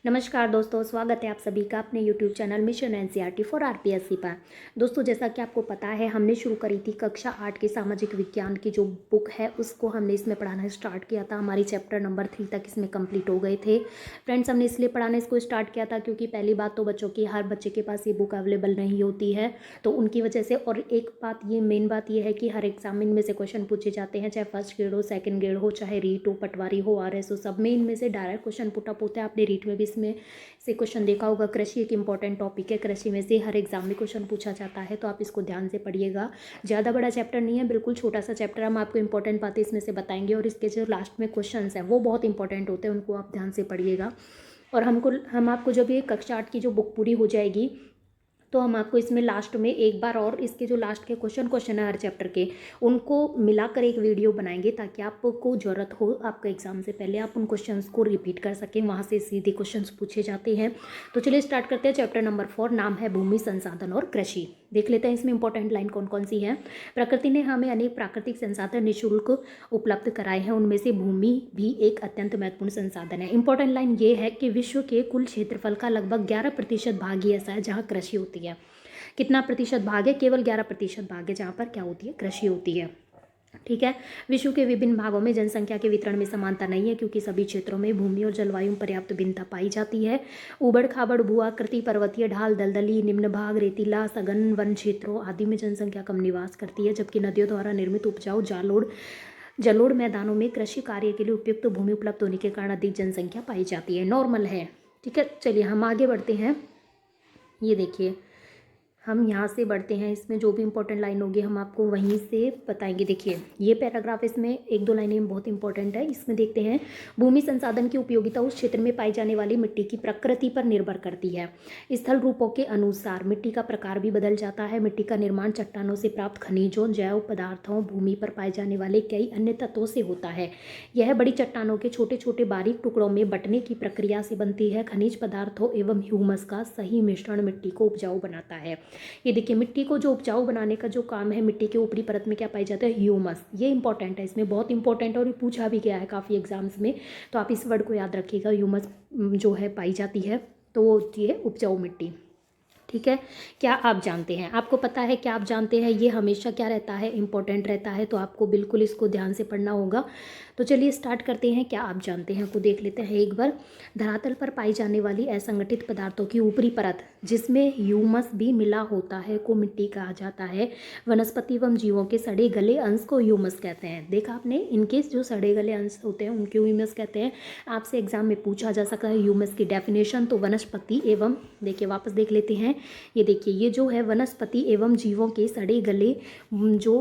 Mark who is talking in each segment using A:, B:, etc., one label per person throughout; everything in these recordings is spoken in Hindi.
A: नमस्कार दोस्तों, स्वागत है आप सभी का अपने YouTube channel mission NCERT for RPSC पर। दोस्तों, जैसा कि आपको पता है, हमने शुरू करी थी कक्षा 8 की सामाजिक विज्ञान की जो बुक है उसको हमने इसमें पढ़ाना स्टार्ट किया था। हमारी चैप्टर नंबर 3 तक इसमें कंप्लीट हो गए थे। फ्रेंड्स, हमने इसलिए पढ़ाना इसको स्टार्ट किया था क्योंकि पहली बात तो बच्चों की हर बच्चे के पास ये बुक अवेलेबल नहीं होती है, तो उनकी वजह से। और एक बात, ये मेन बात ये है कि हर एग्जाम में से क्वेश्चन पूछे जाते हैं, चाहे फर्स्ट ग्रेड हो, सेकंड ग्रेड हो, चाहे रीट हो, पटवारी हो, आरएस हो, सब में इनमें से डायरेक्ट क्वेश्चन पुटअप होता है। आपने रीट में भी इसमें से क्वेश्चन देखा होगा। कृषि एक इंपॉर्टेंट टॉपिक है, कृषि में से हर एग्जाम में क्वेश्चन पूछा जाता है, तो आप इसको ध्यान से पढ़िएगा। ज़्यादा बड़ा चैप्टर नहीं है, बिल्कुल छोटा सा चैप्टर। हम आपको इंपॉर्टेंट बातें इसमें से बताएंगे और इसके जो लास्ट में क्वेश्चन हैं वो बहुत इंपॉर्टेंट होते हैं, उनको आप ध्यान से पढ़िएगा। और हम आपको जब ये कक्षा 8 की जो बुक पूरी हो जाएगी तो हम आपको इसमें लास्ट में एक बार और इसके जो लास्ट के क्वेश्चन है हर चैप्टर के, उनको मिलाकर एक वीडियो बनाएंगे ताकि आपको ज़रूरत हो आपका एग्जाम से पहले आप उन क्वेश्चंस को रिपीट कर सकें। वहाँ से सीधे क्वेश्चंस पूछे जाते हैं। तो चलिए स्टार्ट करते हैं। चैप्टर नंबर 4 नाम है भूमि संसाधन और कृषि। देख लेते हैं इसमें इंपॉर्टेंट लाइन कौन कौन सी है। प्रकृति ने हमें अनेक प्राकृतिक संसाधन निःशुल्क उपलब्ध कराए हैं, उनमें से भूमि भी एक अत्यंत महत्वपूर्ण संसाधन है। इंपॉर्टेंट लाइन ये है कि विश्व के कुल क्षेत्रफल का लगभग 11% भाग ही ऐसा है जहाँ कृषि होती है। कितना प्रतिशत भाग है? केवल 11% भाग है जहाँ पर क्या होती है? कृषि होती है। ठीक है। विश्व के विभिन्न भागों में जनसंख्या के वितरण में समानता नहीं है क्योंकि सभी क्षेत्रों में भूमि और जलवायु में पर्याप्त भिन्नता पाई जाती है। उबड़ खाबड़ भू आकृति, पर्वतीय ढाल, दलदली, निम्न भाग, रेतीला, सघन वन क्षेत्रों आदि में जनसंख्या कम निवास करती है, जबकि नदियों द्वारा निर्मित उपजाऊ जलोढ़ मैदानों में कृषि कार्य के लिए उपयुक्त भूमि उपलब्ध होने के कारण अधिक जनसंख्या पाई जाती है। नॉर्मल है। ठीक है, चलिए हम आगे बढ़ते हैं। ये देखिए, हम यहाँ से बढ़ते हैं। इसमें जो भी इंपॉर्टेंट लाइन होगी हम आपको वहीं से बताएंगे। देखिए, ये पैराग्राफ इसमें एक दो लाइनें बहुत इंपॉर्टेंट है। इसमें देखते हैं, भूमि संसाधन की उपयोगिता उस क्षेत्र में पाई जाने वाली मिट्टी की प्रकृति पर निर्भर करती है। स्थल रूपों के अनुसार मिट्टी का प्रकार भी बदल जाता है। मिट्टी का निर्माण चट्टानों से प्राप्त खनिजों, जैव पदार्थों, भूमि पर पाए जाने वाले कई अन्य तत्वों से होता है। यह बड़ी चट्टानों के छोटे छोटे बारीक टुकड़ों में बंटने की प्रक्रिया से बनती है। खनिज पदार्थों एवं ह्यूमस का सही मिश्रण मिट्टी को उपजाऊ बनाता है। ये देखिए, मिट्टी को जो उपजाऊ बनाने का जो काम है, मिट्टी के ऊपरी परत में क्या पाई जाता है? ह्यूमस। ये इंपॉर्टेंट है, इसमें बहुत इंपॉर्टेंट है और ये पूछा भी गया है काफ़ी एग्जाम्स में, तो आप इस वर्ड को याद रखिएगा। ह्यूमस जो है पाई जाती है, तो वो होती है उपजाऊ मिट्टी। ठीक है। क्या आप जानते हैं? आपको पता है क्या आप जानते हैं, ये हमेशा क्या रहता है? इंपॉर्टेंट रहता है, तो आपको बिल्कुल इसको ध्यान से पढ़ना होगा। तो चलिए स्टार्ट करते हैं। क्या आप जानते हैं को देख लेते हैं एक बार। धरातल पर पाई जाने वाली असंगठित पदार्थों की ऊपरी परत जिसमें ह्यूमस भी मिला होता है को मिट्टी कहा जाता है। वनस्पति एवं जीवों के सड़े गले अंश को ह्यूमस कहते हैं। देखा आपने, इनके जो सड़े गले अंश होते हैं उनको ह्यूमस कहते हैं। आपसे एग्जाम में पूछा जा सकता है ह्यूमस की डेफिनेशन। तो वनस्पति एवं, देखिए वापस देख लेते हैं। ये देखिए, ये जो है वनस्पति एवं जीवों के सड़े गले जो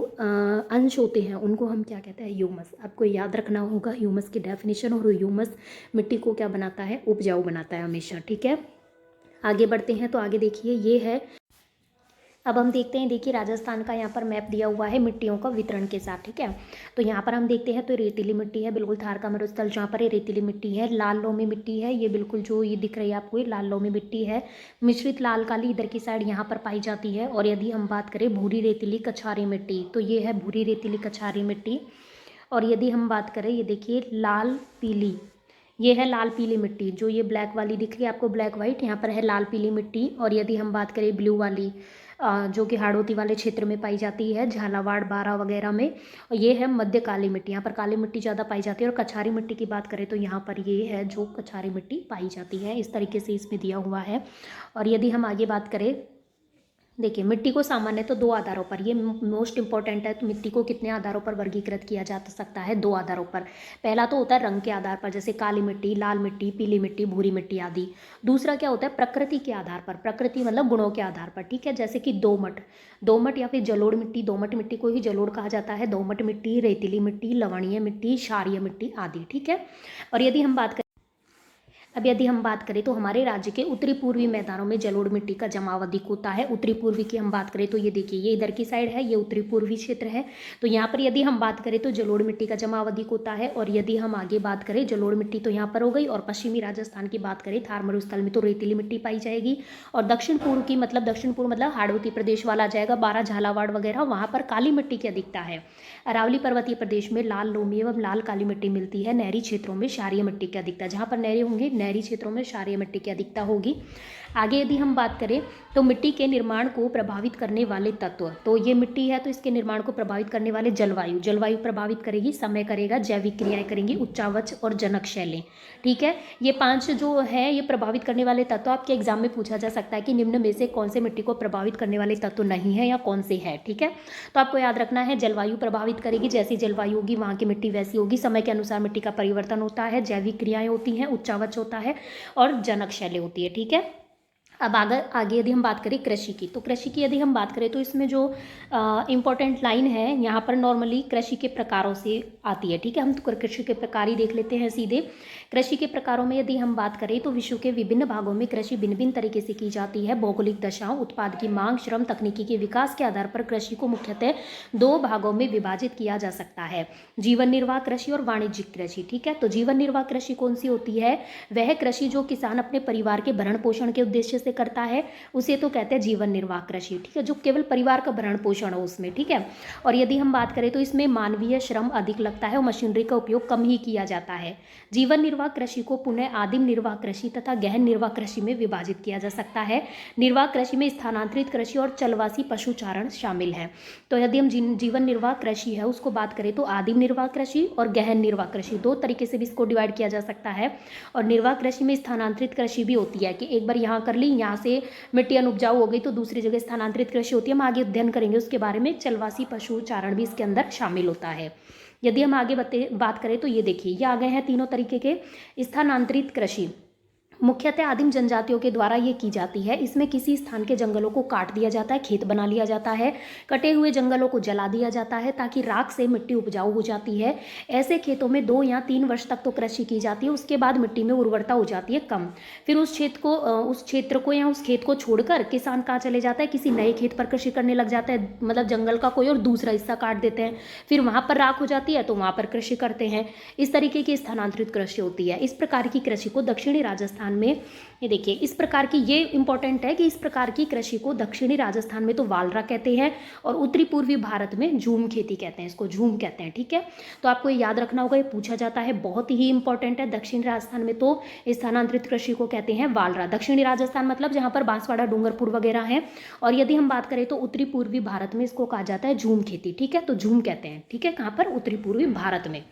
A: अंश होते हैं उनको हम क्या कहते हैं? ह्यूमस। आपको याद रखना होगा ह्यूमस की डेफिनेशन। और ह्यूमस मिट्टी को क्या बनाता है? उपजाऊ बनाता है हमेशा। ठीक है, आगे बढ़ते हैं। तो आगे देखिए, ये है, अब हम देखते हैं। देखिए, राजस्थान का यहाँ पर मैप दिया हुआ है मिट्टियों का वितरण के साथ। ठीक है, तो यहाँ पर हम देखते हैं तो रेतीली मिट्टी है, बिल्कुल थार का मरुस्थल जहाँ पर ये रेतीली मिट्टी है। लाल लोमी मिट्टी है, ये बिल्कुल जो ये दिख रही है आपको, ये लाल लोमी मिट्टी है। मिश्रित लाल काली इधर की साइड यहाँ पर पाई जाती है। और यदि हम बात करें भूरी रेतीली कछारी मिट्टी, तो ये है भूरी रेतीली कछारी मिट्टी। और यदि हम बात करें, ये देखिए लाल पीली, ये है लाल पीली मिट्टी। जो ये ब्लैक वाली दिख रही है आपको, ब्लैक वाइट, यहाँ पर है लाल पीली मिट्टी। और यदि हम बात करें ब्लू वाली, जो कि हाड़ौती वाले क्षेत्र में पाई जाती है, झालावाड़, बारा वगैरह में, और ये है मध्य काली मिट्टी। यहाँ पर काली मिट्टी ज़्यादा पाई जाती है। और कछारी मिट्टी की बात करें तो यहाँ पर ये है जो कछारी मिट्टी पाई जाती है। इस तरीके से इसमें दिया हुआ है। और यदि हम आगे बात करें, देखिए मिट्टी को सामान्य तो दो आधारों पर, ये मोस्ट इंपॉर्टेंट है, तो मिट्टी को कितने आधारों पर वर्गीकृत किया जा सकता है? दो आधारों पर। पहला तो होता है रंग के आधार पर, जैसे काली मिट्टी, लाल मिट्टी, पीली मिट्टी, भूरी मिट्टी आदि। दूसरा क्या होता है? प्रकृति के आधार पर। प्रकृति मतलब गुणों के आधार पर। ठीक है, जैसे कि दोमट या फिर जलोढ़ मिट्टी, दोमट मिट्टी को ही जलोढ़ कहा जाता है। दोमट मिट्टी, रेतीली मिट्टी, लवणीय मिट्टी, क्षारीय मिट्टी आदि। ठीक है। और यदि हम बात करें तो हमारे राज्य के उत्तरी पूर्वी मैदानों में जलोढ़ मिट्टी का जमाव अधिक होता है। उत्तरी पूर्वी की हम बात करें तो ये देखिए, ये इधर की साइड है, ये उत्तरी पूर्वी क्षेत्र है। तो यहाँ पर यदि हम बात करें तो जलोढ़ मिट्टी का जमाव अधिक होता है। और यदि हम आगे बात करें, जलोढ़ मिट्टी तो यहाँ पर हो गई। और पश्चिमी राजस्थान की बात करें, थार मरुस्थल में तो रेतीली मिट्टी पाई जाएगी। और दक्षिण पूर्व मतलब हाड़ौती प्रदेश वाला आ जाएगा, बारा, झालावाड़ वगैरह, वहाँ पर काली मिट्टी की अधिकता है। अरावली पर्वतीय प्रदेश में लाल लोमी एवं लाल काली मिट्टी मिलती है। नहरी क्षेत्रों में क्षारीय मिट्टी की अधिकता, जहाँ पर नहरें होंगी शहरी क्षेत्रों में क्षारीय मिट्टी की अधिकता होगी। आगे यदि हम बात करें तो मिट्टी के निर्माण को प्रभावित करने वाले तत्व, तो ये मिट्टी है तो इसके निर्माण को प्रभावित करने वाले जलवायु प्रभावित करेगी, समय करेगा, जैविक क्रियाएं करेंगी, उच्चावच और जनक शैलें। ठीक है, ये 5 जो है ये प्रभावित करने वाले तत्व आपके एग्जाम में पूछा जा सकता है कि निम्न में से कौन से मिट्टी को प्रभावित करने वाले तत्व नहीं है या कौन से है। ठीक है, तो आपको याद रखना है जलवायु प्रभावित करेगी, जैसी जलवायु होगी वहाँ की मिट्टी वैसी होगी, समय के अनुसार मिट्टी का परिवर्तन होता है, जैविक क्रियाएं होती हैं, उच्चावच होता है और जनक शैलें होती है। ठीक है, अब आगे यदि हम बात करें कृषि की, तो कृषि की यदि हम बात करें तो इसमें जो इम्पोर्टेंट लाइन है यहाँ पर नॉर्मली कृषि के प्रकारों से आती है। ठीक है, हम तो कृषि के प्रकार ही देख लेते हैं सीधे। कृषि के प्रकारों में यदि हम बात करें तो विश्व के विभिन्न भागों में कृषि भिन्न भिन्न तरीके से की जाती है। भौगोलिक दशाओं, उत्पाद की मांग, श्रम, तकनीकी के विकास के आधार पर कृषि को मुख्यतः 2 भागों में विभाजित किया जा सकता है, जीवन निर्वाह कृषि और वाणिज्यिक कृषि। ठीक है, तो जीवन निर्वाह कृषि कौन सी होती है? वह कृषि जो किसान अपने परिवार के भरण पोषण के उद्देश्य से करता है उसे तो कहते हैं जीवन निर्वाह कृषि। ठीक है, जो केवल परिवार का भरण पोषण हो उसमें। ठीक है, और यदि हम बात करें तो इसमें मानवीय श्रम अधिक लगता है और मशीनरी का उपयोग कम ही किया जाता है। जीवन निर्वाह कृषि को पुनः आदिम निर्वाह कृषि तथा गहन निर्वाह कृषि में विभाजित किया जा सकता है। निर्वाह कृषि में स्थानांतरित कृषि और चलवासी पशुचारण शामिल है। तो यदि हम जीवन निर्वाह कृषि है उसको बात करें तो आदिम निर्वाह कृषि और गहन निर्वाह कृषि 2 तरीके से भी इसको डिवाइड किया जा सकता है। और निर्वाह कृषि में स्थानांतरित कृषि भी होती है कि एक बार यहाँ कर ली, यहाँ से मिट्टी अनुपजाऊ हो गई तो दूसरी जगह स्थानांतरित कृषि होती है। हम आगे अध्ययन करेंगे उसके बारे में। चलवासी पशुचारण भी इसके अंदर शामिल होता है। यदि हम आगे बात करें तो ये देखिए, ये आ गए हैं तीनों तरीके के। स्थानांतरित कृषि मुख्यतः आदिम जनजातियों के द्वारा ये की जाती है। इसमें किसी स्थान के जंगलों को काट दिया जाता है, खेत बना लिया जाता है, कटे हुए जंगलों को जला दिया जाता है ताकि राख से मिट्टी उपजाऊ हो जाती है। ऐसे खेतों में 2 या 3 वर्ष तक तो कृषि की जाती है, उसके बाद मिट्टी में उर्वरता हो जाती है कम। फिर उस क्षेत्र को या उस खेत को छोड़कर किसान कहाँ चले जाता है, किसी नए खेत पर कृषि करने लग जाता है, मतलब जंगल का कोई और दूसरा हिस्सा काट देते हैं, फिर वहाँ पर राख हो जाती है तो वहाँ पर कृषि करते हैं। इस तरीके की स्थानांतरित कृषि होती है। इस प्रकार की कृषि को दक्षिणी राजस्थान में, ये देखिए इस प्रकार की, ये इंपॉर्टेंट है कि इस प्रकार की कृषि को दक्षिणी राजस्थान में तो वालरा कहते हैं और उत्तरी पूर्वी भारत में झूम खेती कहते हैं, इसको झूम कहते हैं। ठीक है, तो आपको ये याद रखना होगा, ये पूछा जाता है, बहुत ही इंपॉर्टेंट है। दक्षिणी राजस्थान में तो स्थानांतरित कृषि को कहते हैं वालरा। दक्षिणी राजस्थान मतलब जहाँ पर बांसवाड़ा, डूंगरपुर वगैरह है। और यदि हम बात करें तो उत्तरी पूर्वी भारत में इसको कहा जाता है झूम खेती। ठीक है, तो झूम कहते हैं। ठीक है, कहाँ पर? उत्तरी पूर्वी भारत में।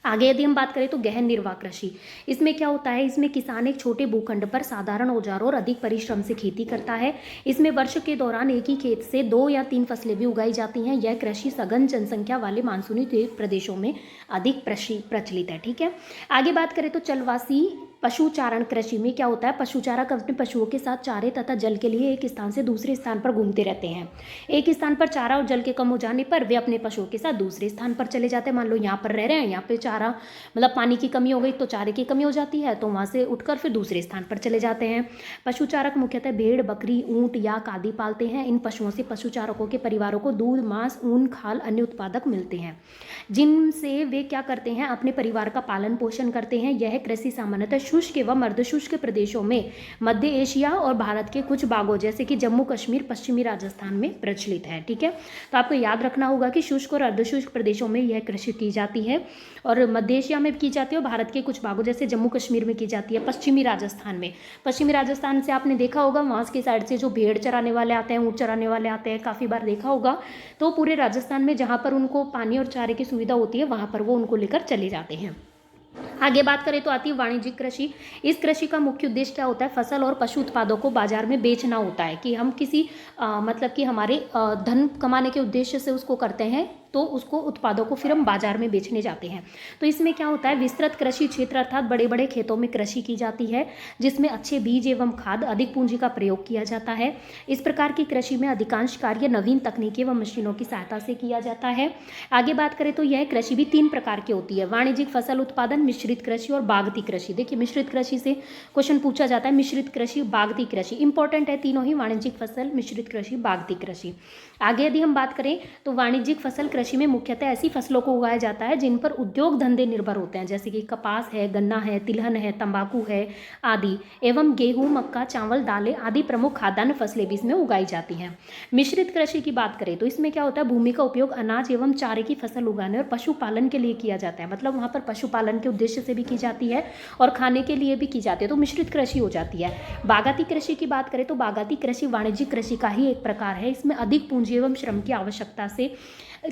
A: आगे यदि हम बात करें तो गहन निर्वाह कृषि, इसमें क्या होता है, इसमें किसान एक छोटे भूखंड पर साधारण औजारों और अधिक परिश्रम से खेती करता है। इसमें वर्ष के दौरान एक ही खेत से 2 या 3 फसलें भी उगाई जाती हैं। यह कृषि सघन जनसंख्या वाले मानसूनी प्रदेशों में अधिक प्रचलित है। ठीक है, आगे बात करें तो चलवासी पशुचारण कृषि में क्या होता है, पशुचारक अपने पशुओं के साथ चारे तथा जल के लिए एक स्थान से दूसरे स्थान पर घूमते रहते हैं। एक स्थान पर चारा और जल के कम हो जाने पर वे अपने पशुओं के साथ दूसरे स्थान पर चले जाते हैं। मान लो यहाँ पर रह रहे हैं, यहाँ पे चारा मतलब पानी की कमी हो गई तो चारे की कमी हो जाती है, तो वहाँ से उठकर फिर दूसरे स्थान पर चले जाते हैं। पशुचारक मुख्यतः भेड़, बकरी, ऊँट, याक आदि पालते हैं। इन पशुओं से पशुचारकों के परिवारों को दूध, मांस, ऊन, खाल, अन्य उत्पादक मिलते हैं जिनसे वे क्या करते हैं, अपने परिवार का पालन पोषण करते हैं। यह कृषि सामान्यतः शुष्क एवं अर्धशुष्क प्रदेशों में, मध्य एशिया और भारत के कुछ भागों जैसे कि जम्मू कश्मीर, पश्चिमी राजस्थान में प्रचलित है। ठीक है, तो आपको याद रखना होगा कि शुष्क और अर्धशुष्क प्रदेशों में यह कृषि की जाती है और मध्य एशिया में की जाती है और भारत के कुछ भागों जैसे जम्मू कश्मीर में की जाती है। पश्चिमी राजस्थान में, पश्चिमी राजस्थान से आपने देखा होगा वहाँ की साइड से जो भेड़ चराने वाले आते हैं, ऊँट चराने वाले आते हैं, काफ़ी बार देखा होगा। तो पूरे राजस्थान में जहाँ पर उनको पानी और चारे की सुविधा होती है वहाँ पर वो उनको लेकर चले जाते हैं। आगे बात करें तो आती है वाणिज्यिक कृषि। इस कृषि का मुख्य उद्देश्य क्या होता है, फसल और पशु उत्पादों को बाजार में बेचना होता है कि हम किसी मतलब कि हमारे धन कमाने के उद्देश्य से उसको करते हैं, तो उसको उत्पादों को फिर हम बाजार में बेचने जाते हैं। तो इसमें क्या होता है, विस्तृत कृषि क्षेत्र अर्थात बड़े बड़े खेतों में कृषि की जाती है जिसमें अच्छे बीज एवं खाद, अधिक पूंजी का प्रयोग किया जाता है। इस प्रकार की कृषि में अधिकांश कार्य नवीन तकनीकी व मशीनों की सहायता से किया जाता है। आगे बात करें तो यह कृषि भी 3 प्रकार की होती है, वाणिज्यिक फसल उत्पादन, मिश्रित कृषि और बागती कृषि। देखिए मिश्रित कृषि से क्वेश्चन पूछा जाता है, मिश्रित कृषि, बागती कृषि, इंपॉर्टेंट है तीनों ही, वाणिज्यिक फसल, मिश्रित कृषि, बागती कृषि। आगे यदि हम बात करें तो वाणिज्यिक फसल कृषि में मुख्यतः ऐसी फसलों को उगाया जाता है जिन पर उद्योग धंधे निर्भर होते हैं, जैसे कि कपास है, गन्ना है, तिलहन है, तंबाकू है आदि, एवं गेहूं, मक्का, चावल, दालें आदि प्रमुख खाद्यान्न फसलें भी इसमें उगाई जाती हैं। मिश्रित कृषि की बात करें तो इसमें क्या होता है, भूमि का उपयोग अनाज एवं चारे की फसल उगाने और पशुपालन के लिए किया जाता है, मतलब वहाँ पर पशुपालन के उद्देश्य से भी की जाती है और खाने के लिए भी की जाती है, तो मिश्रित कृषि हो जाती है। बागाती कृषि की बात करें तो बागाती कृषि वाणिज्यिक कृषि का ही एक प्रकार है। इसमें अधिक पूंजी एवं श्रम की आवश्यकता से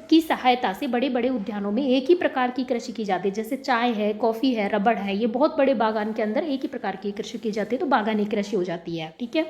A: की सहायता से बड़े बड़े उद्यानों में एक ही प्रकार की कृषि की जाती है, जैसे चाय है, कॉफ़ी है, रबड़ है, ये बहुत बड़े बागान के अंदर एक ही प्रकार की कृषि की जाती है, तो बागानी कृषि हो जाती है। ठीक है,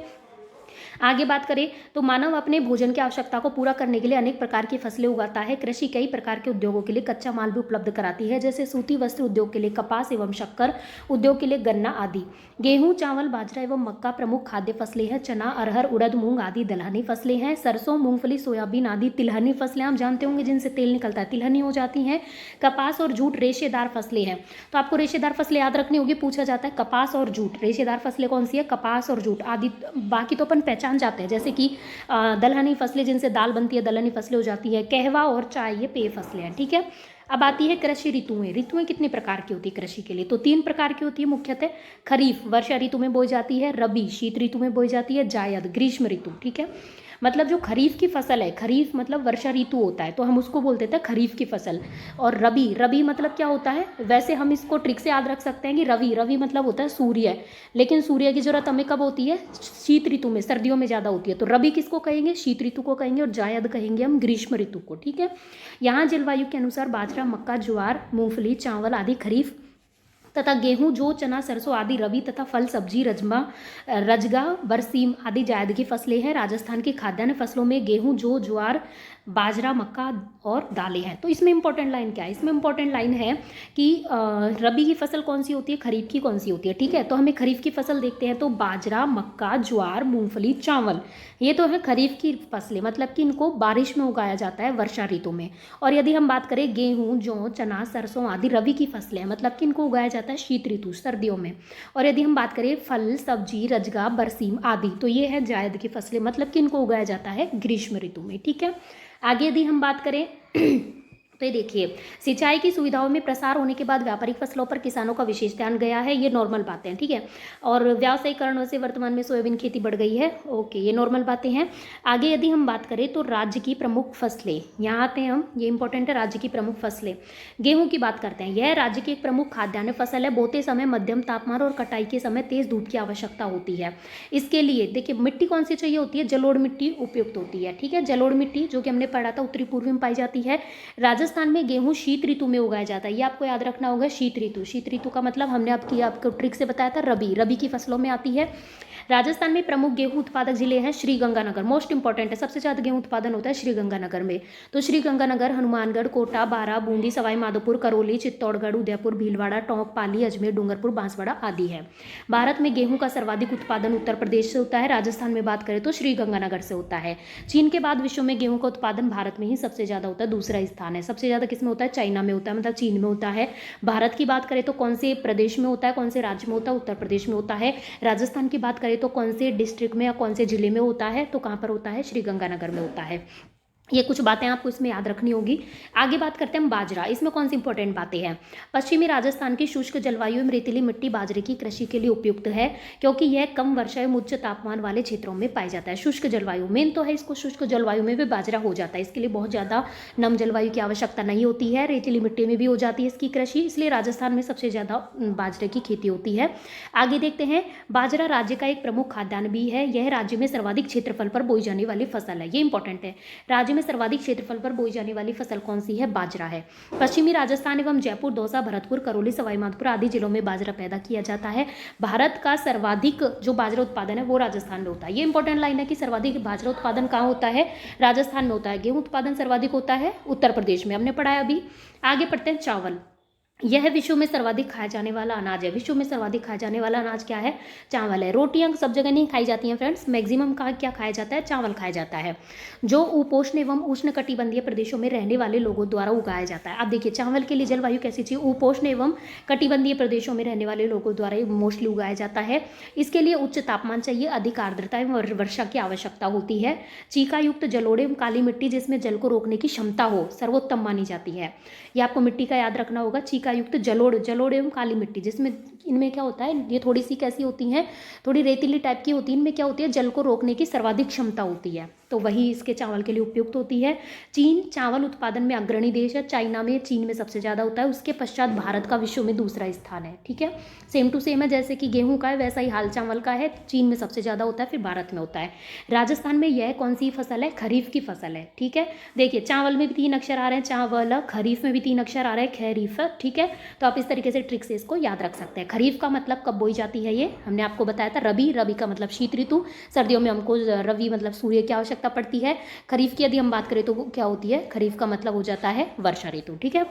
A: आगे बात करें तो मानव अपने भोजन की आवश्यकता को पूरा करने के लिए अनेक प्रकार की फसलें उगाता है। कृषि कई प्रकार के उद्योगों के लिए कच्चा माल भी उपलब्ध कराती है, जैसे सूती वस्त्र उद्योग के लिए कपास एवं शक्कर उद्योग के लिए गन्ना आदि। गेहूं, चावल, बाजरा एवं मक्का प्रमुख खाद्य फसलें हैं। चना, अरहर, उड़द, मूंग आदि दलहनी फसलें हैं। सरसों, मूंगफली, सोयाबीन आदि तिलहनी फसलें आप जानते होंगे जिनसे तेल निकलता है, तिलहनी हो जाती हैं। कपास और जूट रेशेदार फसलें हैं, तो आपको रेशेदार फसलें याद रखनी होगी, पूछा जाता है कपास और जूट। रेशेदार फसलें कौन सी है, कपास और जूट आदि। बाकी तो अपन पहचान जाते हैं, जैसे कि दलहनी फसलें जिनसे दाल बनती है, दलहनी फसलें हो जाती है। कहवा और चाय ये पेय फसलें हैं। ठीक है, अब आती है कृषि ऋतुएं। ऋतुएं कितने प्रकार की होती है कृषि के लिए, तो 3 प्रकार की होती है मुख्यतः। खरीफ वर्षा ऋतु में बोई जाती है, रबी शीत ऋतु में बोई जाती है, जायद ग्रीष्म ऋतु। ठीक है, मतलब जो खरीफ की फसल है, खरीफ मतलब वर्षा ऋतु होता है तो हम उसको बोलते थे खरीफ की फसल। और रबी, रबी मतलब क्या होता है, वैसे हम इसको ट्रिक से याद रख सकते हैं कि रवि, रवि मतलब होता है सूर्य, लेकिन सूर्य की जरूरत हमें कब होती है, शीत ऋतु में, सर्दियों में ज़्यादा होती है, तो रबी किसको कहेंगे, शीत ऋतु को कहेंगे, और जायद कहेंगे हम ग्रीष्म ऋतु को। ठीक है, यहाँ जलवायु के अनुसार बाजरा, मक्का, ज्वार, मूंगफली, चावल आदि खरीफ तथा गेहूं, जौ, चना, सरसों आदि रबी तथा फल सब्जी, रजगा, बरसीम आदि जायद की फसलें हैं। राजस्थान की खाद्यान्न फसलों में गेहूं, जौ, ज्वार, बाजरा, मक्का और दालें हैं। तो इसमें इंपॉर्टेंट लाइन क्या है, इसमें इंपॉर्टेंट लाइन है कि रबी की फसल कौन सी होती है, खरीफ की कौन सी होती है। ठीक है, तो हमें खरीफ की फसल देखते हैं तो बाजरा, मक्का, ज्वार, मूंगफली, चावल, ये तो है खरीफ की फसलें, मतलब कि इनको बारिश में उगाया जाता है वर्षा ऋतु में। और यदि हम बात करें गेहूं, जौ, चना, सरसों आदि रबी की फसलें, मतलब कि इनको उगाया जाता है शीत ऋतु सर्दियों में। और यदि हम बात करें फल सब्जी, रजगा, बरसीम आदि, तो ये है जायद की फसलें, मतलब कि इनको उगाया जाता है ग्रीष्म ऋतु में। ठीक है, आगे यदि हम बात करें तो ये देखिए, सिंचाई की सुविधाओं में प्रसार होने के बाद व्यापारिक फसलों पर किसानों का विशेष ध्यान गया है, ये नॉर्मल बातें हैं। ठीक है, और व्यावसायीकरण से वर्तमान में सोयाबीन खेती बढ़ गई है, ओके, ये नॉर्मल बातें हैं। आगे यदि हम बात करें तो राज्य की प्रमुख फसलें, यहाँ आते हैं हम, ये इंपॉर्टेंट है, राज्य की प्रमुख फसलें। गेहूं की बात करते हैं, यह राज्य की एक प्रमुख खाद्यान्न फसल है। बोते समय मध्यम तापमान और कटाई के समय तेज धूप की आवश्यकता होती है। इसके लिए देखिए मिट्टी कौन सी चाहिए होती है, जलोढ़ मिट्टी उपयुक्त होती है। ठीक है, जलोढ़ मिट्टी जो कि हमने पढ़ा था उत्तरी पूर्व में पाई जाती है। राजस्थान में गेहूं शीत ऋतु में उगाया जाता है, ये आपको याद रखना होगा, शीत ऋतु। शीत ऋतु का मतलब हमने आपको ट्रिक से बताया था, रबी, रबी की फसलों में आती है। राजस्थान में प्रमुख गेहूं उत्पादक जिले हैं श्रीगंगानगर, मोस्ट इंपॉर्टेंट है, सबसे ज़्यादा गेहूं उत्पादन होता है श्रीगंगानगर में। तो श्रीगंगानगर, हनुमानगढ़, कोटा, बारा, बूंदी, सवाई माधोपुर, करौली, चित्तौड़गढ़, उदयपुर, भीलवाड़ा, टोंक, पाली, अजमेर, डूंगरपुर, बांसवाड़ा आदि है। भारत में गेहूं का सर्वाधिक उत्पादन उत्तर प्रदेश से होता है। राजस्थान में बात करें तो श्रीगंगानगर से होता है। चीन के बाद विश्व में गेहूं का उत्पादन भारत में ही सबसे ज़्यादा होता है, दूसरा स्थान है। सबसे ज़्यादा किसमें होता है, चाइना में होता है, मतलब चीन में होता है। भारत की बात करें तो कौन से प्रदेश में होता है, कौन से राज्य में होता है, उत्तर प्रदेश में होता है। राजस्थान की बात करें तो कौन से डिस्ट्रिक्ट में या कौन से जिले में होता है, तो कहाँ पर होता है, श्रीगंगानगर में होता है। ये कुछ बातें आपको इसमें याद रखनी होगी। आगे बात करते हैं हम बाजरा, इसमें कौन सी इंपॉर्टेंट बातें हैं। पश्चिमी राजस्थान की शुष्क जलवायु में रेतीली मिट्टी बाजरे की कृषि के लिए उपयुक्त है, क्योंकि यह कम वर्षा एवं उच्च तापमान वाले क्षेत्रों में पाया जाता है। शुष्क जलवायु मेन तो है, इसको शुष्क जलवायु में भी बाजरा हो जाता है, इसके लिए बहुत ज़्यादा नम जलवायु की आवश्यकता नहीं होती है, रेतीली मिट्टी में भी हो जाती है इसकी कृषि, इसलिए राजस्थान में सबसे ज़्यादा बाजरे की खेती होती है। आगे देखते हैं, बाजरा राज्य का एक प्रमुख खाद्यान्न भी है, यह राज्य में सर्वाधिक क्षेत्रफल पर बोई जाने वाली फसल है, ये इंपॉर्टेंट है। राज्य में सर्वाधिक क्षेत्रफल पर बोई जाने वाली फसल कौन सी है, बाजरा है। पश्चिमी राजस्थान एवं जयपुर, दौसा, भरतपुर, करौली, सवाई माधोपुर आदि जिलों में बाजरा पैदा किया जाता है। भारत का सर्वाधिक जो बाजरा उत्पादन है वो राजस्थान में होता है, ये इंपॉर्टेंट लाइन है कि सर्वाधिक बाजरा उत्पादन कहाँ होता है, राजस्थान में होता है। गेहूं उत्पादन सर्वाधिक होता है उत्तर प्रदेश में, हमने पढ़ा है अभी। आगे पढ़ते हैं चावल। यह विश्व में सर्वाधिक खाया जाने वाला अनाज है। विश्व में सर्वाधिक खाया जाने वाला अनाज क्या है? चावल है। रोटियां सब जगह नहीं खाई जाती हैं फ्रेंड्स, मैक्सिमम का क्या खाया जाता है? चावल खाया जाता है, जो उपोष्ण एवं उष्णकटिबंधीय प्रदेशों में रहने वाले लोगों द्वारा उगाया जाता है। अब देखिए चावल के लिए जलवायु कैसी चाहिए? उपोष्ण एवं कटिबंधीय प्रदेशों में रहने वाले लोगों द्वारा मोस्टली उगाया जाता है। इसके लिए उच्च तापमान चाहिए, अधिक आर्द्रता एवं वर्षा की आवश्यकता होती है। चीका युक्त जलोढ़ एवं काली मिट्टी जिसमें जल को रोकने की क्षमता हो सर्वोत्तम मानी जाती है। ये आपको मिट्टी का याद रखना होगा। चीका युक्त जलोढ़ एवं काली मिट्टी, जिसमें इनमें क्या होता है, ये थोड़ी सी कैसी होती हैं, थोड़ी रेतीली टाइप की होती है। इनमें क्या होती है? जल को रोकने की सर्वाधिक क्षमता होती है, तो वही इसके चावल के लिए उपयुक्त होती है। चीन चावल उत्पादन में अग्रणी देश है। चाइना में, चीन में सबसे ज़्यादा होता है। उसके पश्चात भारत का विश्व में दूसरा स्थान है। ठीक है, सेम टू सेम है, जैसे कि गेहूं का है वैसा ही हाल चावल का है। चीन में सबसे ज़्यादा होता है, फिर भारत में होता है। राजस्थान में यह कौन सी फसल है? खरीफ की फसल है। ठीक है, देखिए चावल में भी 3 अक्षर आ रहे हैं, चावल। खरीफ में भी 3 अक्षर आ रहे हैं, खरीफ। ठीक है, तो आप इस तरीके से ट्रिक से इसको याद रख सकते हैं। खरीफ का मतलब कब बोई जाती है? ये हमने आपको बताया था, रबी। रबी का मतलब शीत ऋतु। सर्दियों में हमको रवि मतलब सूर्य की आवश्यकता पड़ती है। खरीफ की यदि हम बात करें तो वो क्या होती है? खरीफ का मतलब हो जाता है वर्षा ऋतु। ठीक है,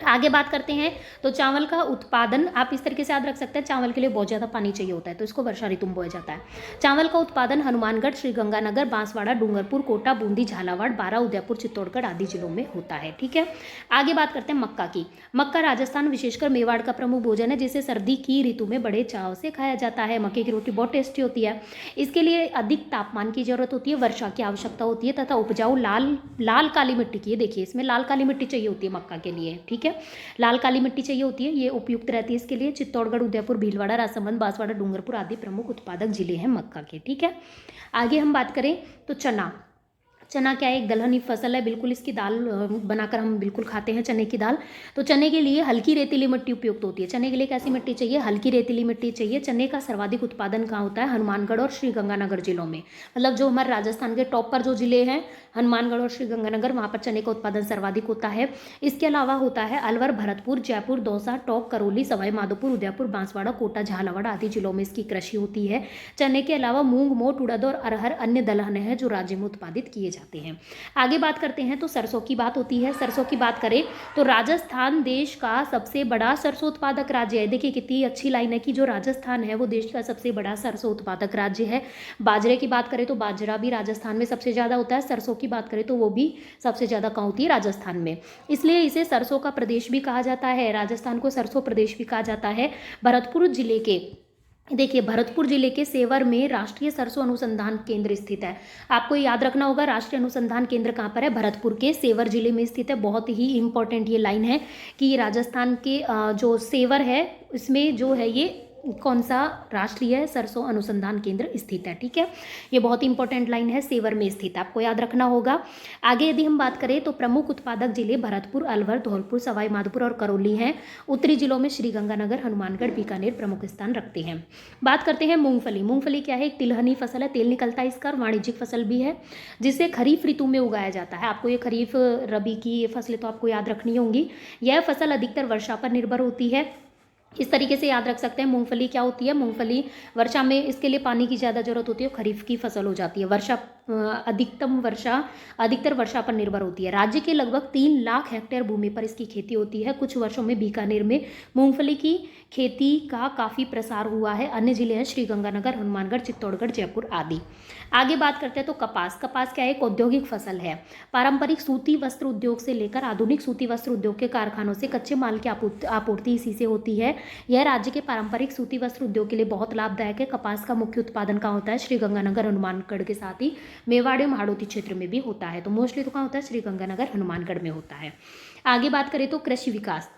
A: आगे बात करते हैं। तो चावल का उत्पादन आप इस तरीके से याद रख सकते हैं, चावल के लिए बहुत ज़्यादा पानी चाहिए होता है, तो इसको वर्षा ऋतु में बोया जाता है। चावल का उत्पादन हनुमानगढ़, श्रीगंगानगर, बांसवाड़ा, डूंगरपुर, कोटा, बूंदी, झालावाड़, बारां, उदयपुर, चित्तौड़गढ़ आदि जिलों में होता है। ठीक है, आगे बात करते हैं मक्का की। मक्का राजस्थान विशेषकर मेवाड़ का प्रमुख भोजन है, जिसे सर्दी की ऋतु में बड़े चाव से खाया जाता है। मक्के की रोटी बहुत टेस्टी होती है। इसके लिए अधिक तापमान की जरूरत होती है, वर्षा की आवश्यकता होती है तथा उपजाऊ लाल काली मिट्टी की, देखिए इसमें लाल काली मिट्टी चाहिए होती है मक्का के लिए। ठीक है, लाल काली मिट्टी चाहिए होती है, ये उपयुक्त रहती है इसके लिए। चित्तौड़गढ़, उदयपुर, भीलवाड़ा, राजसमंद, बांसवाड़ा, डूंगरपुर आदि प्रमुख उत्पादक जिले हैं मक्का के। ठीक है, आगे हम बात करें तो चना। चना क्या है? एक दलहनी फसल है, बिल्कुल इसकी दाल बनाकर हम बिल्कुल खाते हैं, चने की दाल। तो चने के लिए हल्की रेतीली मिट्टी उपयुक्त होती है। चने के लिए कैसी मिट्टी चाहिए? हल्की रेतीली मिट्टी चाहिए। चने का सर्वाधिक उत्पादन कहाँ होता है? हनुमानगढ़ और श्रीगंगानगर जिलों में, मतलब जो हमारे राजस्थान के टॉप पर जो जिले हैं, हनुमानगढ़ और श्रीगंगानगर, वहाँ पर चने का उत्पादन सर्वाधिक होता है। इसके अलावा होता है अलवर, भरतपुर, जयपुर, दौसा, टोंक, करौली, सवाई माधोपुर, उदयपुर, बांसवाड़ा, कोटा, झालावाड़ आदि जिलों में इसकी कृषि होती है। चने के अलावा मूंग, मोट, उड़द और अरहर अन्य दलहन हैं जो राज्य में उत्पादित किए जाते हैं। आगे बात करते हैं तो सरसों की बात होती है। सरसों की बात करें तो राजस्थान देश का सबसे बड़ा सरसों उत्पादक राज्य है। देखिए कितनी अच्छी लाइन है कि जो राजस्थान है वो देश का सबसे बड़ा सरसों उत्पादक राज्य है। बाजरे की बात करें तो बाजरा भी राजस्थान में सबसे ज़्यादा होता है। सरसों की बात करें तो वो भी सबसे ज़्यादा कहाँ होती है? राजस्थान में। इसलिए इसे सरसों का प्रदेश भी कहा जाता है, राजस्थान को सरसों प्रदेश भी कहा जाता है। भरतपुर जिले के, देखिए भरतपुर जिले के सेवर में राष्ट्रीय सरसों अनुसंधान केंद्र स्थित है। आपको याद रखना होगा राष्ट्रीय अनुसंधान केंद्र कहाँ पर है? भरतपुर के सेवर जिले में स्थित है। बहुत ही इंपॉर्टेंट ये लाइन है कि राजस्थान के जो सेवर है इसमें जो है ये कौन सा राष्ट्रीय सरसों अनुसंधान केंद्र स्थित है। ठीक है, ये बहुत इंपॉर्टेंट लाइन है, सेवर में स्थित, आपको याद रखना होगा। आगे यदि हम बात करें तो प्रमुख उत्पादक जिले भरतपुर, अलवर, धौलपुर, सवाई माधोपुर और करौली हैं। उत्तरी जिलों में श्रीगंगानगर, हनुमानगढ़, बीकानेर प्रमुख स्थान रखते हैं। बात करते हैं मूंगफली। मूंगफली क्या है? एक तिलहनी फसल है, तेल निकलता है इसका, वाणिज्यिक फसल भी है जिसे खरीफ ऋतु में उगाया जाता है। आपको ये खरीफ, रबी की ये फसलें तो आपको याद रखनी होंगी। यह फसल अधिकतर वर्षा पर निर्भर होती है। इस तरीके से याद रख सकते हैं। मूंगफली क्या होती है? मूंगफली वर्षा में इसके लिए पानी की ज़्यादा जरूरत होती है, खरीफ की फसल हो जाती है। अधिकतर वर्षा पर निर्भर होती है। राज्य के लगभग 3 लाख हेक्टेयर भूमि पर इसकी खेती होती है। कुछ वर्षों में बीकानेर में मूंगफली की खेती का काफ़ी प्रसार हुआ है। अन्य जिले हैं श्रीगंगानगर, हनुमानगढ़, चित्तौड़गढ़, जयपुर आदि। आगे बात करते हैं तो कपास। कपास क्या है? एक औद्योगिक फसल है। पारंपरिक सूती वस्त्र उद्योग से लेकर आधुनिक सूती वस्त्र उद्योग के कारखानों से कच्चे माल की आपूर्ति इसी से होती है। यह राज्य के पारंपरिक सूती वस्त्र उद्योग के लिए बहुत लाभदायक है। कपास का मुख्य उत्पादन कहाँ होता है? श्रीगंगानगर, हनुमानगढ़ के साथ ही मेवाड़ एवं हाड़ौती क्षेत्र में भी होता है। तो मोस्टली तो कहाँ होता है? श्रीगंगानगर, हनुमानगढ़ में होता है। आगे बात करें तो कृषि विकास।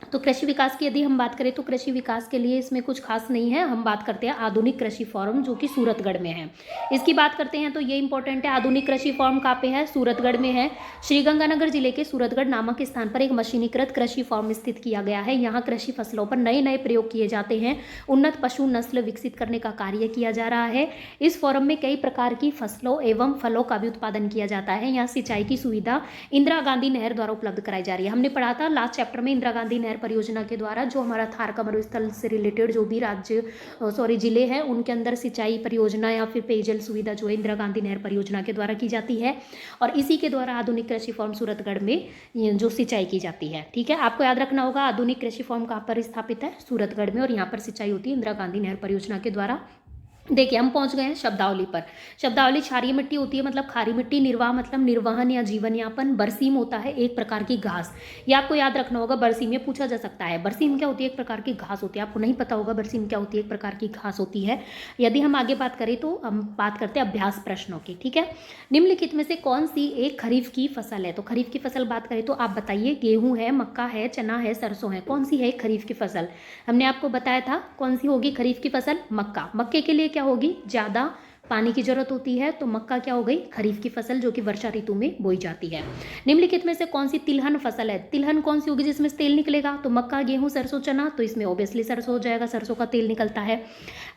A: तो कृषि विकास की यदि हम बात करें तो कृषि विकास के लिए इसमें कुछ खास नहीं है। हम बात करते हैं आधुनिक कृषि फॉर्म जो कि सूरतगढ़ में है। इसकी बात करते हैं तो ये इंपॉर्टेंट है। आधुनिक कृषि फॉर्म कहाँ पे है? सूरतगढ़ में है। श्रीगंगानगर जिले के सूरतगढ़ नामक स्थान पर एक मशीनीकृत कृषि फॉर्म स्थित किया गया है। यहाँ कृषि फसलों पर नए नए प्रयोग किए जाते हैं। उन्नत पशु नस्ल विकसित करने का कार्य किया जा रहा है। इस फॉर्म में कई प्रकार की फसलों एवं फलों का भी उत्पादन किया जाता है। यहाँ सिंचाई की सुविधा इंदिरा गांधी नहर द्वारा उपलब्ध कराई जा रही है। हमने पढ़ा था लास्ट चैप्टर में इंदिरा गांधी नहर नहर परियोजना के द्वारा जो हमारा थार का मरुस्थल से रिलेटेड जो भी जिले हैं उनके अंदर सिंचाई परियोजना या फिर पेयजल सुविधा जो है इंदिरा गांधी नहर परियोजना के द्वारा की जाती है और इसी के द्वारा आधुनिक कृषि फॉर्म सूरतगढ़ में जो सिंचाई की जाती है। ठीक है, आपको याद रखना होगा आधुनिक कृषि फॉर्म कहाँ पर स्थापित है, सूरतगढ़ में, और यहाँ पर सिंचाई होती है इंदिरा गांधी नहर परियोजना के द्वारा। देखिए हम पहुंच गए हैं शब्दावली पर। शब्दावली क्षारीय मिट्टी होती है मतलब खारी मिट्टी, निर्वाह मतलब निर्वहन या जीवन यापन, बरसीम होता है एक प्रकार की घास। ये आपको याद रखना होगा, बरसीम ये पूछा जा सकता है। बरसीम क्या होती है, एक प्रकार की घास होती है। आपको नहीं पता होगा बरसीम क्या होती है, एक प्रकार की घास होती है। यदि हम आगे बात करें तो हम बात करते हैं अभ्यास प्रश्नों की। ठीक है, निम्नलिखित में से कौन सी एक खरीफ की फसल है, तो खरीफ की फसल बात करें तो आप बताइए, गेहूं है, मक्का है, चना है, सरसों है, कौन सी है खरीफ की फसल। हमने आपको बताया था कौन सी होगी खरीफ की फसल, मक्का। मक्के के लिए क्या होगी, ज़्यादा पानी की जरूरत होती है, तो मक्का क्या हो गई, खरीफ की फसल जो कि वर्षा ऋतु में बोई जाती है। निम्नलिखित में से कौन सी तिलहन फसल है, तिलहन कौन सी होगी जिसमें तेल निकलेगा, तो मक्का, गेहूं, सरसों, चना, तो इसमें ऑब्वियसली सरसों हो जाएगा, सरसों का तेल निकलता है।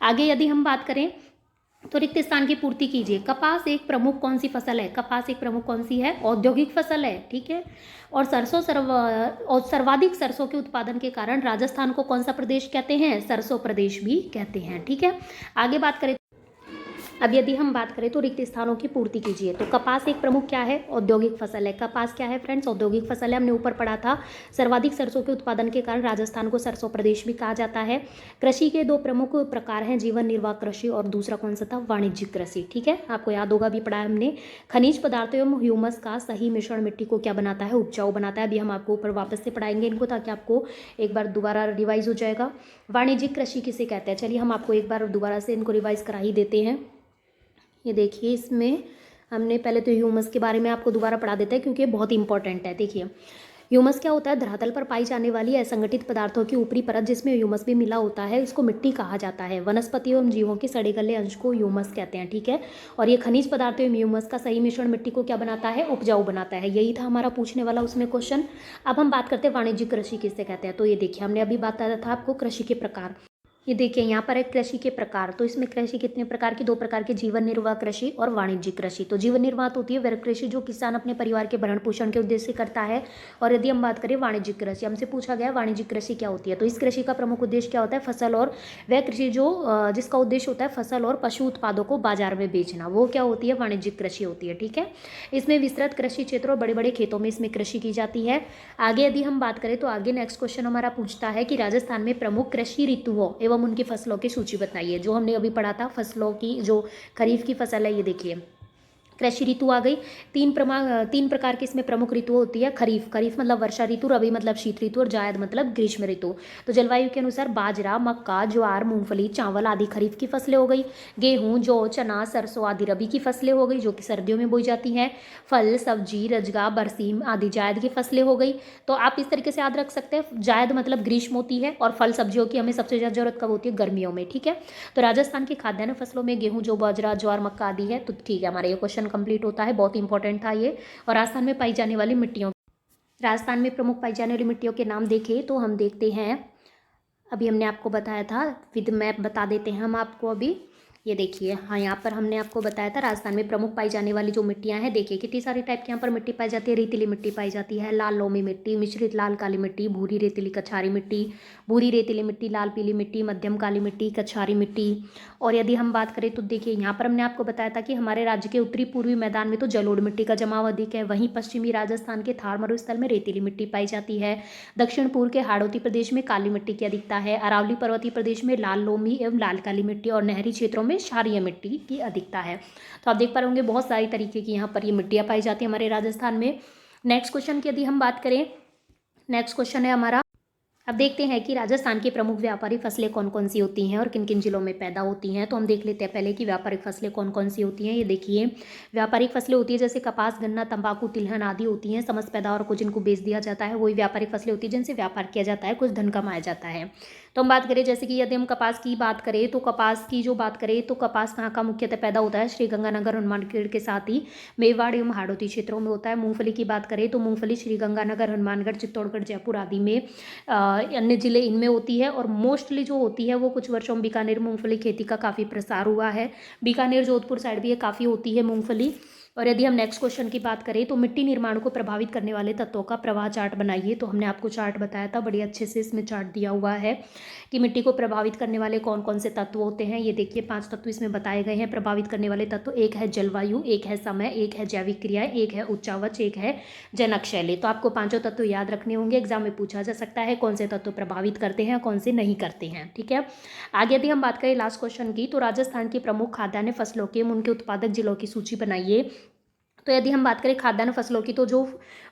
A: आगे यदि हम बात करें तो रिक्त स्थान की पूर्ति कीजिए। कपास एक प्रमुख कौन सी फसल है, कपास एक प्रमुख कौन सी है, औद्योगिक फसल है। ठीक है, और सर्वाधिक सरसों के उत्पादन के कारण राजस्थान को कौन सा प्रदेश कहते हैं, सरसों प्रदेश भी कहते हैं। ठीक है, आगे बात करें, अब यदि हम बात करें तो रिक्त स्थानों की पूर्ति कीजिए। तो कपास एक प्रमुख क्या है, औद्योगिक फसल है। कपास क्या है फ्रेंड्स, औद्योगिक फसल है। हमने ऊपर पढ़ा था सर्वाधिक सरसों के उत्पादन के कारण राजस्थान को सरसों प्रदेश भी कहा जाता है। कृषि के दो प्रमुख प्रकार हैं, जीवन निर्वाह कृषि और दूसरा कौन सा था, वाणिज्यिक कृषि। ठीक है, आपको याद होगा, भी पढ़ा है हमने। खनिज पदार्थों एवं ह्यूमस का सही मिश्रण मिट्टी को क्या बनाता है, उपजाऊ बनाता है। अभी हम आपको ऊपर वापस से पढ़ाएंगे इनको ताकि आपको एक बार दोबारा रिवाइज हो जाएगा। वाणिज्यिक कृषि किसे कहते हैं, चलिए हम आपको एक बार दोबारा से इनको रिवाइज करा ही देते हैं। ये देखिए, इसमें हमने पहले तो ह्यूमस के बारे में आपको दोबारा पढ़ा देते हैं क्योंकि ये बहुत इंपॉर्टेंट है। देखिए ह्यूमस क्या होता है, धरातल पर पाई जाने वाली असंगठित पदार्थों की ऊपरी परत जिसमें ह्यूमस भी मिला होता है, इसको मिट्टी कहा जाता है। वनस्पतियों एवं जीवों के सड़े गले अंश को ह्यूमस कहते हैं। ठीक है, और ये खनिज पदार्थों एवं ह्यूमस का सही मिश्रण मिट्टी को क्या बनाता है, उपजाऊ बनाता है। यही था हमारा पूछने वाला उसमें क्वेश्चन। अब हम बात करते हैं वाणिज्यिक कृषि किससे कहते हैं। तो ये देखिए, हमने अभी बताया था आपको कृषि के प्रकार। ये देखिए यहाँ पर है कृषि के प्रकार। तो इसमें कृषि कितने प्रकार की, दो प्रकार की, जीवन निर्वाह कृषि और वाणिज्यिक कृषि। तो जीवन निर्वाह होती है वह कृषि जो किसान अपने परिवार के भरण पोषण के उद्देश्य से करता है। और यदि हम बात करें वाणिज्यिक कृषि, हमसे पूछा गया वाणिज्यिक कृषि क्या होती है, तो इस कृषि का प्रमुख उद्देश्य क्या होता है, फसल, और वह कृषि जो जिसका उद्देश्य होता है फसल और पशु उत्पादों को बाजार में बेचना, वो क्या होती है, वाणिज्यिक कृषि होती है। ठीक है, इसमें विस्तृत कृषि क्षेत्र और बड़े बड़े खेतों में इसमें कृषि की जाती है। आगे यदि हम बात करें तो आगे नेक्स्ट क्वेश्चन हमारा पूछता है कि राजस्थान में प्रमुख कृषि ऋतुओं एवं उनकी फसलों की सूची बताइए। जो हमने अभी पढ़ा था फसलों की, जो खरीफ की फसल है, ये देखिए कृषि ऋतु आ गई। तीन प्रकार की इसमें प्रमुख ऋतु होती है। खरीफ, खरीफ मतलब वर्षा ऋतु, रबी मतलब शीत ऋतु, और जायद मतलब ग्रीष्म ऋतु। तो जलवायु के अनुसार बाजरा, मक्का, ज्वार, मूंगफली, चावल आदि खरीफ की फसलें हो गई। गेहूं, जौ, चना, सरसों आदि रबी की फसलें हो गई जो कि सर्दियों में बोई जाती हैं। फल, सब्जी, रजगा, बरसीम आदि जायद की फसलें हो गई। तो आप इस तरीके से याद रख सकते हैं, जायद मतलब ग्रीष्म होती है और फल सब्जियों की हमें सबसे ज़्यादा जरूरत कब होती है, गर्मियों में। ठीक है, तो राजस्थान की खाद्यान्न फसलों में गेहूं, जौ, बाजरा, ज्वार, मक्का आदि है। तो ठीक है, हमारा ये क्वेश्चन कंप्लीट होता है, बहुत इंपॉर्टेंट था ये। और राजस्थान में पाई जाने वाली मिट्टियों, राजस्थान में प्रमुख पाई जाने वाली मिट्टियों के नाम देखें तो हम देखते हैं, अभी हमने आपको बताया था, विद मैप बता देते हैं हम आपको अभी। ये देखिए, हाँ यहाँ पर हमने आपको बताया था राजस्थान में प्रमुख पाई जाने वाली जो मिट्टियाँ हैं, देखिए कितनी सारी टाइप की यहाँ पर मिट्टी पाई जाती है। रेतीली मिट्टी पाई जाती है, लाल लोमी मिट्टी, मिश्रित लाल काली मिट्टी, भूरी रेतीली कछारी मिट्टी, भूरी रेतीली मिट्टी, लाल पीली मिट्टी, मध्यम काली मिट्टी, कछारी मिट्टी। और यदि हम बात करें तो देखिए यहाँ पर हमने आपको बताया था कि हमारे राज्य के उत्तरी पूर्वी मैदान में तो जलोढ़ मिट्टी का जमाव अधिक है, वहीं पश्चिमी राजस्थान के थार मरुस्थल में रेतीली मिट्टी पाई जाती है। दक्षिण पूर्व के हाड़ौती प्रदेश में काली मिट्टी की अधिकता है। अरावली पर्वतीय प्रदेश में लाल लोमी एवं लाल काली मिट्टी, और नहरी क्षेत्रों में क्षारीय मिट्टी की अधिकता है। तो आप देख पा रहे होंगे बहुत सारी तरीके की यहाँ पर ये मिट्टियाँ पाई जाती है हमारे राजस्थान में। नेक्स्ट क्वेश्चन की यदि हम बात करें, नेक्स्ट क्वेश्चन है हमारा, अब देखते हैं कि राजस्थान की प्रमुख व्यापारी फसलें कौन कौन सी होती हैं और किन किन जिलों में पैदा होती हैं। तो हम देख लेते हैं पहले कि व्यापारिक फसलें कौन कौन सी होती हैं। ये देखिए, व्यापारिक फसलें होती है जैसे कपास, गन्ना, तंबाकू, तिलहन आदि होती हैं। समस्त पैदावार को जिनको बेच दिया जाता है वही व्यापारिक फसलें होती है जिनसे व्यापार किया जाता है, कुछ धन कमाया जाता है। तो हम बात करें जैसे कि यदि हम कपास की बात करें तो कपास की जो बात करें तो कपास कहाँ का मुख्यतः पैदा होता है, श्रीगंगानगर, हनुमानगढ़ के साथ ही मेवाड़ एवं हाड़ौती क्षेत्रों में होता है। मूंगफली की बात करें तो मूंगफली श्रीगंगानगर, हनुमानगढ़, चित्तौड़गढ़, जयपुर आदि में, अन्य जिले इनमें होती है। और मोस्टली जो होती है वो कुछ वर्षों में बीकानेर मूंगफली खेती का काफ़ी प्रसार हुआ है। बीकानेर, जोधपुर साइड भी ये काफ़ी होती है मूंगफली। और यदि हम नेक्स्ट क्वेश्चन की बात करें तो मिट्टी निर्माण को प्रभावित करने वाले तत्वों का प्रवाह चार्ट बनाइए। तो हमने आपको चार्ट बताया था, बड़ी अच्छे से इसमें चार्ट दिया हुआ है कि मिट्टी को प्रभावित करने वाले कौन कौन से तत्व होते हैं। ये देखिए 5 तत्व इसमें बताए गए हैं प्रभावित करने वाले तत्व। एक है जलवायु, एक है समय, एक है जैविक क्रियाएं, एक है उच्चावच, एक है जनक शैली। तो आपको 5 तत्व याद रखने होंगे, एग्जाम में पूछा जा सकता है कौन से तत्व प्रभावित करते हैं कौन से नहीं करते हैं। ठीक है, आगे यदि हम बात करें लास्ट क्वेश्चन की, तो राजस्थान की प्रमुख खाद्यान्न फसलों के उनके उत्पादक जिलों की सूची बनाइए। तो यदि हम बात करें खाद्यान्न फसलों की, तो जो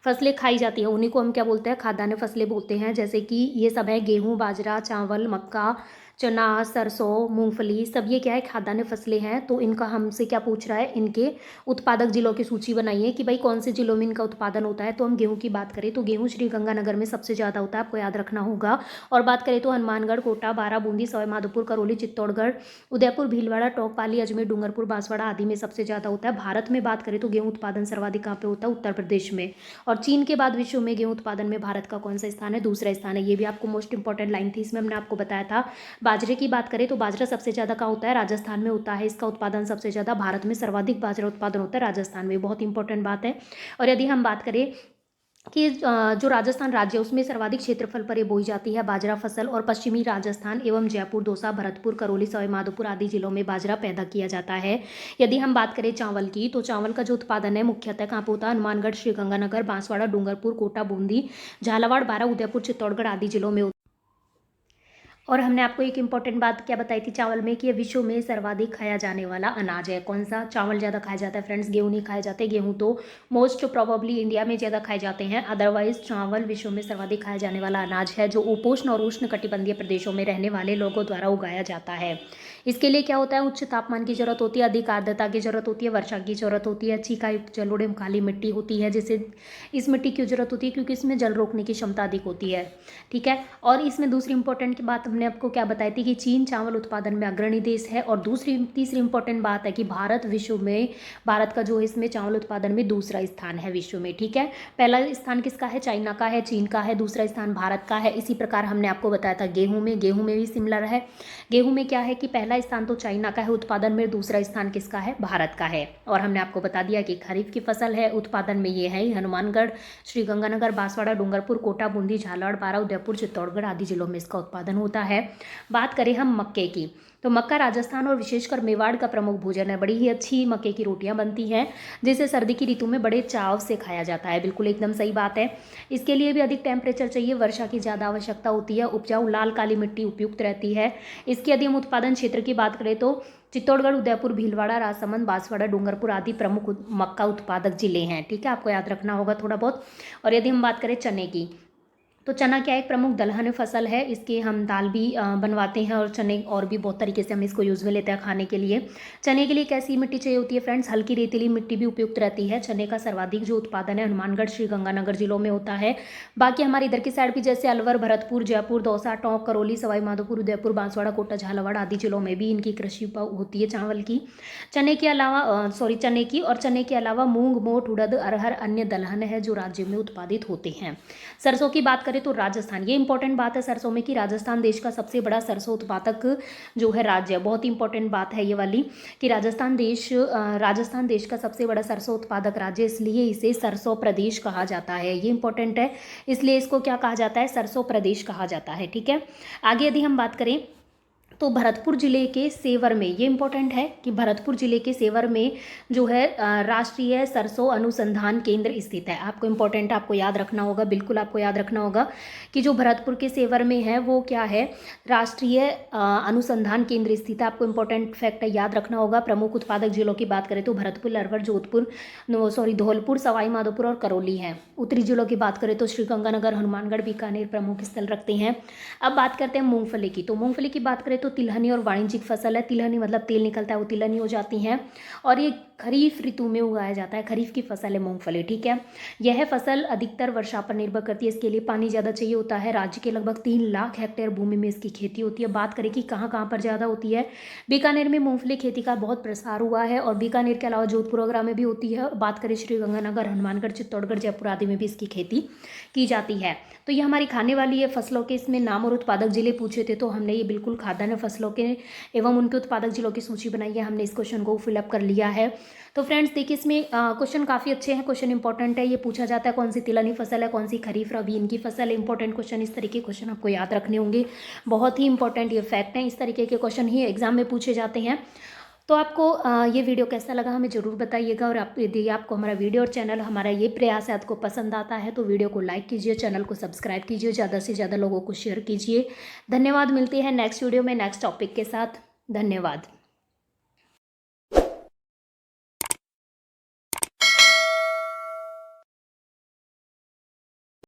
A: फसलें खाई जाती हैं उन्हीं को हम क्या बोलते हैं, खाद्यान्न फसलें बोलते हैं। जैसे कि ये सब है गेहूं, बाजरा, चावल, मक्का, चना, सरसों, मूंगफली, सब ये क्या है, खाद्यान्न फसलें हैं। तो इनका हमसे क्या पूछ रहा है, इनके उत्पादक जिलों की सूची बनाइए कि भाई कौन से जिलों में इनका उत्पादन होता है। तो हम गेहूं की बात करें तो गेहूं श्रीगंगानगर में सबसे ज़्यादा होता है, आपको याद रखना होगा। और बात करें तो हनुमानगढ़, कोटा, बारा, बूंदी, सवाई माधोपुर, करौली, चित्तौड़गढ़, उदयपुर, भीलवाड़ा, टोंक, पाली, अजमेर, डूंगरपुर, बांसवाड़ा आदि में सबसे ज़्यादा होता है। भारत में बात करें तो गेहूं उत्पादन सर्वाधिक कहाँ पे होता है, उत्तर प्रदेश में। और चीन के बाद विश्व में गेहूं उत्पादन में भारत का कौन सा स्थान है, दूसरा स्थान है। ये भी आपको मोस्ट इंपॉर्टेंट लाइन थी, इसमें हमने आपको बताया था। बाजरे की बात करें तो बाजरा सबसे ज़्यादा कहाँ होता है, राजस्थान में होता है। इसका उत्पादन सबसे ज़्यादा, भारत में सर्वाधिक बाजरा उत्पादन होता है राजस्थान में, बहुत इंपॉर्टेंट बात है। और यदि हम बात करें कि जो राजस्थान राज्य है उसमें सर्वाधिक क्षेत्रफल पर ये बोई जाती है बाजरा फसल, और पश्चिमी राजस्थान एवं जयपुर, दौसा, भरतपुर, करौली, सवाई माधोपुर आदि जिलों में बाजरा पैदा किया जाता है। यदि हम बात करें चावल की, तो चावल का जो उत्पादन है मुख्यतः कहाँ पर होता है, हनुमानगढ़, श्रीगंगानगर, बांसवाड़ा, डूंगरपुर, कोटा, बूंदी, झालावाड़, बारा, उदयपुर, चित्तौड़गढ़ आदि जिलों में। और हमने आपको एक इंपॉर्टेंट बात क्या बताई थी चावल में, कि ये विश्व में सर्वाधिक खाया जाने वाला अनाज है। कौन सा, चावल ज़्यादा खाया जाता है फ्रेंड्स, गेहूं नहीं खाए जाते। गेहूं तो मोस्ट प्रोबेबली इंडिया में ज़्यादा खाए जाते हैं, अदरवाइज चावल विश्व में सर्वाधिक खाया जाने वाला अनाज है, जो उपोष्ण और उष्ण कटिबंधीय प्रदेशों में रहने वाले लोगों द्वारा उगाया जाता है। इसके लिए क्या होता है, उच्च तापमान की जरूरत होती है, अधिक आर्द्रता की जरूरत होती है, वर्षा की जरूरत होती है, अच्छी युक्त जलोढ़ एवं काली मिट्टी होती है। जिससे इस मिट्टी की जरूरत होती है क्योंकि इसमें जल रोकने की क्षमता अधिक होती है। ठीक है, और इसमें दूसरी इंपॉर्टेंट बात हमने आपको क्या बताई थी कि चीन चावल उत्पादन में अग्रणी देश है। और तीसरी इंपॉर्टेंट बात है कि भारत विश्व में, भारत का जो इसमें चावल उत्पादन में दूसरा स्थान है विश्व में। ठीक है, पहला स्थान किसका है, चाइना का है, चीन का है, दूसरा स्थान भारत का है। इसी प्रकार हमने आपको बताया था गेहूं में भी सिमिलर है। गेहूं में क्या है कि पहला स्थान तो चाइना का है उत्पादन में, दूसरा स्थान किसका है, भारत का है। और हमने आपको बता दिया कि खरीफ की फसल है उत्पादन में ये है हनुमानगढ़, श्रीगंगानगर, बांसवाड़ा, डूंगरपुर, कोटा, बूंदी, झालावाड़, बारा, उदयपुर, चित्तौड़गढ़ आदि जिलों में इसका उत्पादन होता है। बात करें हम मक्के की, तो मक्का राजस्थान और विशेषकर मेवाड़ का प्रमुख भोजन है। बड़ी ही अच्छी मक्के की रोटियां बनती हैं, जिसे सर्दी की ऋतु में बड़े चाव से खाया जाता है। बिल्कुल एकदम सही बात है। इसके लिए भी अधिक टेम्परेचर चाहिए, वर्षा की ज़्यादा आवश्यकता होती है, उपजाऊ लाल काली मिट्टी उपयुक्त रहती है। इसकी यदि हम उत्पादन क्षेत्र की बात करें तो चित्तौड़गढ़, उदयपुर, भीलवाड़ा, राजसमंद, बांसवाड़ा, डूंगरपुर आदि प्रमुख मक्का उत्पादक जिले हैं। ठीक है, आपको याद रखना होगा थोड़ा बहुत। और यदि हम बात करें चने की, तो चना क्या एक प्रमुख दलहन फसल है, इसके हम दाल भी बनवाते हैं, और चने और भी बहुत तरीके से हम इसको यूज़ में लेते हैं खाने के लिए। चने के लिए कैसी मिट्टी चाहिए होती है फ्रेंड्स, हल्की रेतीली मिट्टी भी उपयुक्त रहती है। चने का सर्वाधिक जो उत्पादन है हनुमानगढ़, श्रीगंगानगर जिलों में होता है। बाकी हमारे इधर की साइड भी जैसे अलवर, भरतपुर, जयपुर, दौसा, टोंक, करौली, सवाई माधोपुर, उदयपुर, बांसवाड़ा, कोटा, झालावाड़ आदि जिलों में भी इनकी कृषि होती है चावल की। चने के अलावा मूंग, मोठ, उड़द, अरहर अन्य दलहन है जो राज्य में उत्पादित होते हैं। सरसों की बात करें तो राजस्थान, ये इंपॉर्टेंट बात है सरसों में कि राजस्थान देश का सबसे बड़ा सरसों उत्पादक जो है राज्य, बहुत इंपॉर्टेंट बात है ये वाली कि राजस्थान देश का सबसे बड़ा सरसों उत्पादक राज्य, इसलिए इसे सरसों प्रदेश कहा जाता है। ये इंपॉर्टेंट है, इसलिए इसको क्या कहा जाता है, सरसों प्रदेश कहा जाता है। ठीक है, आगे यदि हम बात करें तो भरतपुर जिले के सेवर में, ये इंपॉर्टेंट है कि भरतपुर जिले के सेवर में जो है राष्ट्रीय सरसों अनुसंधान केंद्र स्थित है। आपको इंपॉर्टेंट, आपको याद रखना होगा, बिल्कुल आपको याद रखना होगा कि जो भरतपुर के सेवर में है वो क्या है, राष्ट्रीय अनुसंधान केंद्र स्थित है। आपको इंपॉर्टेंट फैक्ट है, याद रखना होगा। प्रमुख उत्पादक जिलों की बात करें तो भरतपुर, अलवर, धौलपुर, सवाई माधोपुर और करौली है। उत्तरी जिलों की बात करें तो श्रीगंगानगर, हनुमानगढ़, बीकानेर प्रमुख स्थल रखते हैं। अब बात करते हैं मूंगफली की, तो मूंगफली की बात करें तो तिलहनी और वाणिज्यिक फसल है। तिलहनी मतलब तेल निकलता है, वो तिलहनी हो जाती हैं, और ये खरीफ ऋतु में उगाया जाता है, खरीफ की फसल है मूंगफली। ठीक है, यह फसल अधिकतर वर्षा पर निर्भर करती है, इसके लिए पानी ज़्यादा चाहिए होता है। राज्य के लगभग 3 लाख हेक्टेयर भूमि में इसकी खेती होती है। बात करें कि कहाँ कहाँ पर ज़्यादा होती है, बीकानेर में मूंगफली खेती का बहुत प्रसार हुआ है, और बीकानेर के अलावा जोधपुर वगैरह में भी होती है। बात करें श्रीगंगानगर, हनुमानगढ़, चित्तौड़गढ़, जयपुर आदि में भी इसकी खेती की जाती है। तो ये हमारी खाने वाली है फसलों के इसमें नाम और उत्पादक जिले पूछे थे, तो हमने ये बिल्कुल खाद्यान्न फसलों के एवं उनके उत्पादक जिलों की सूची बनाई है। हमने इस क्वेश्चन को फिलअप कर लिया है। तो फ्रेंड्स देखिए इसमें क्वेश्चन काफ़ी अच्छे हैं, क्वेश्चन इंपॉर्टेंट है। ये पूछा जाता है कौन सी तिलहनी फसल है, कौन सी खरीफ रबी इनकी फसल है। इंपॉर्टेंट क्वेश्चन, इस तरीके के क्वेश्चन आपको याद रखने होंगे, बहुत ही इंपॉर्टेंट ये फैक्ट हैं। इस तरीके के क्वेश्चन ही एग्जाम में पूछे जाते हैं। तो आपको ये वीडियो कैसा लगा हमें ज़रूर बताइएगा, और आप यदि आपको हमारा वीडियो और चैनल, हमारा ये प्रयास है आपको पसंद आता है तो वीडियो को लाइक कीजिए, चैनल को सब्सक्राइब कीजिए, ज़्यादा से ज़्यादा लोगों को शेयर कीजिए। धन्यवाद। मिलते हैं नेक्स्ट वीडियो में नेक्स्ट टॉपिक के साथ। धन्यवाद।